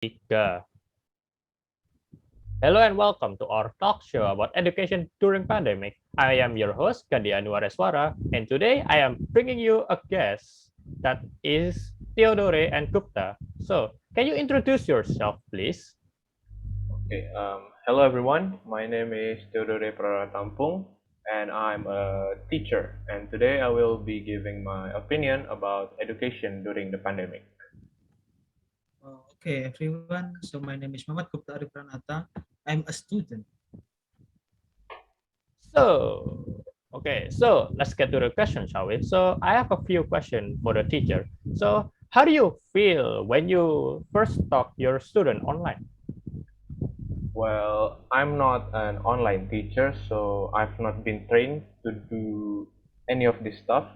Tiga. Hello and welcome to our talk show about education during pandemic. I am your host, Yanuar Reswara, and today I am bringing you a guest that is Theodore and Gupta. So, can you introduce yourself, please? Okay, hello everyone. My name is Theodore Tampung, and I'm a teacher. And today I will be giving my opinion about education during the pandemic. Okay, everyone. So my name is Muhammad Gupta Pranata. I'm a student. So, so let's get to the question, shall we? So, I have a few questions for the teacher. So, how do you feel when you first taught your student online? Well, I'm not an online teacher, so I've not been trained to do any of this stuff,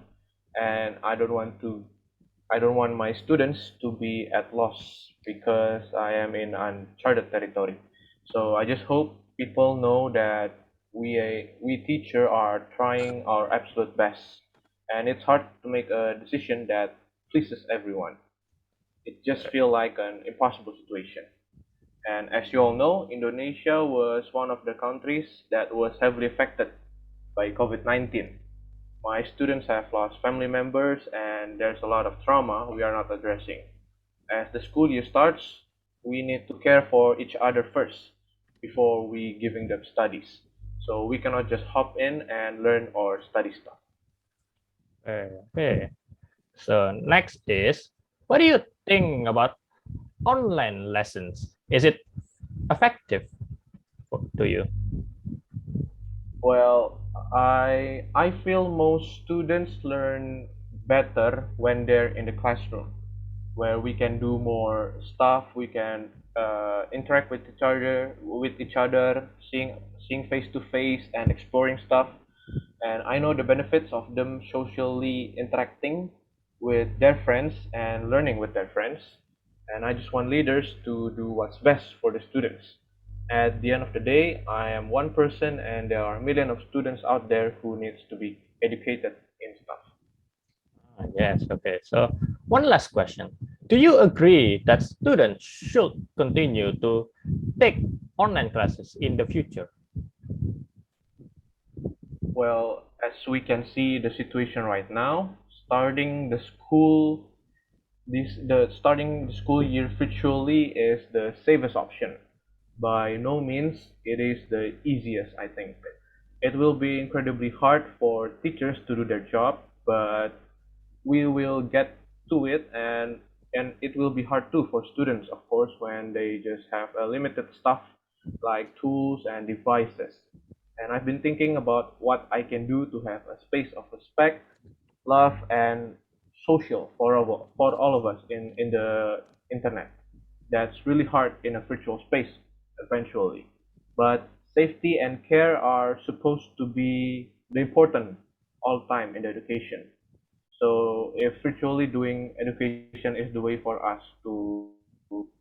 and I don't want my students to be at loss because I am in uncharted territory. So I just hope people know that we teacher are trying our absolute best, and it's hard to make a decision that pleases everyone. It just feels like an impossible situation. And as you all know, Indonesia was one of the countries that was heavily affected by COVID-19. My students have lost family members, and there's a lot of trauma we are not addressing. As the school year starts, we need to care for each other first before we giving them studies. So we cannot just hop in and learn or study stuff. Okay. So next is, what do you think about online lessons? Is it effective to you? Well, I feel most students learn better when they're in the classroom, where we can do more stuff. We can interact with each other, seeing face to face, and exploring stuff. And I know the benefits of them socially interacting with their friends and learning with their friends. And I just want leaders to do what's best for the students. At the end of the day, I am one person, and there are millions of students out there who needs to be educated in stuff. Yes, okay. So one last question. Do you agree that students should continue to take online classes in the future? Well, as we can see the situation right now, starting the school starting the school year virtually is the safest option. By no means it is the easiest, I think. It will be incredibly hard for teachers to do their job, but we will get to it, and it will be hard too for students, of course, when they just have a limited stuff like tools and devices. And I've been thinking about what I can do to have a space of respect, love, and social for all of us in the internet. That's really hard in a virtual space eventually. But safety and care are supposed to be the important all time in education. So if virtually doing education is the way for us to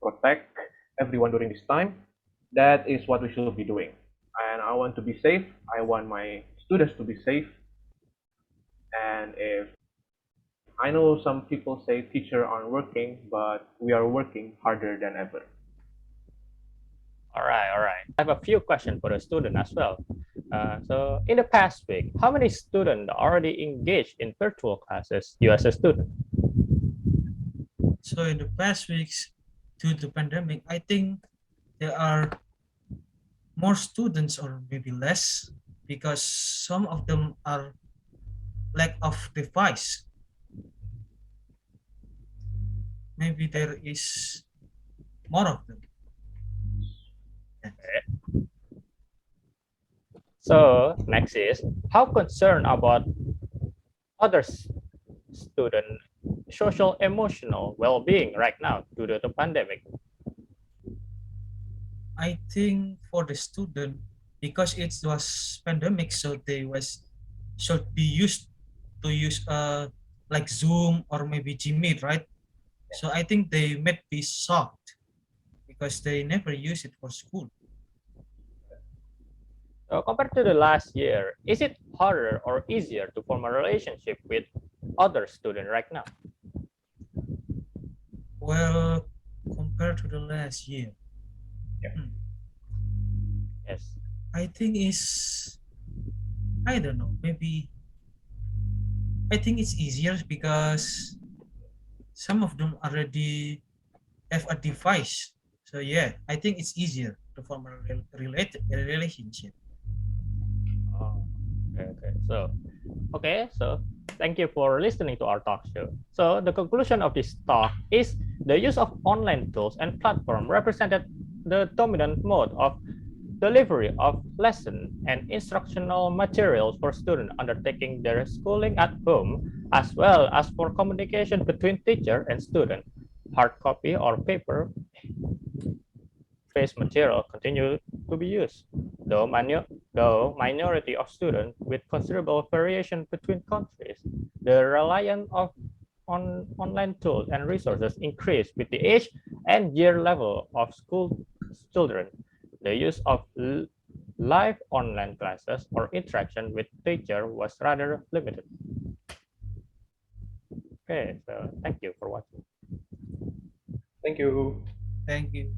protect everyone during this time, that is what we should be doing. And I want to be safe. I want my students to be safe. And if I know some people say teacher aren't working, but we are working harder than ever. All right, all right. I have a few questions for the student as well. So in the past week, how many students already engaged in virtual classes, you as a student? So in the past weeks, due to pandemic, I think there are more students or maybe less because some of them are lack of device. Maybe there is more of them. Yes. So next is, how concerned about other student social emotional well-being right now due to the pandemic? I think for the student, because it was pandemic, so they was should be used to use like Zoom or maybe Gmeet, right? So I think they might be shocked because they never use it for school. So compared to the last year, is it harder or easier to form a relationship with other students right now? Well, compared to the last year. Yeah. Hmm. Yes. I think it's, I don't know, maybe I think it's easier because some of them already have a device. So yeah, I think it's easier to form a relationship. Oh, okay, okay. So thank you for listening to our talk show. So the conclusion of this talk is the use of online tools and platform represented the dominant mode of delivery of lesson and instructional materials for students undertaking their schooling at home, as well as for communication between teacher and student. Hard copy or paper based material continue to be used, though minority of students with considerable variation between countries. The reliance on online tools and resources increased with the age and year level of school children. The use of live online classes or interaction with teacher was rather limited. Okay, so thank you for watching. Thank you. Thank you.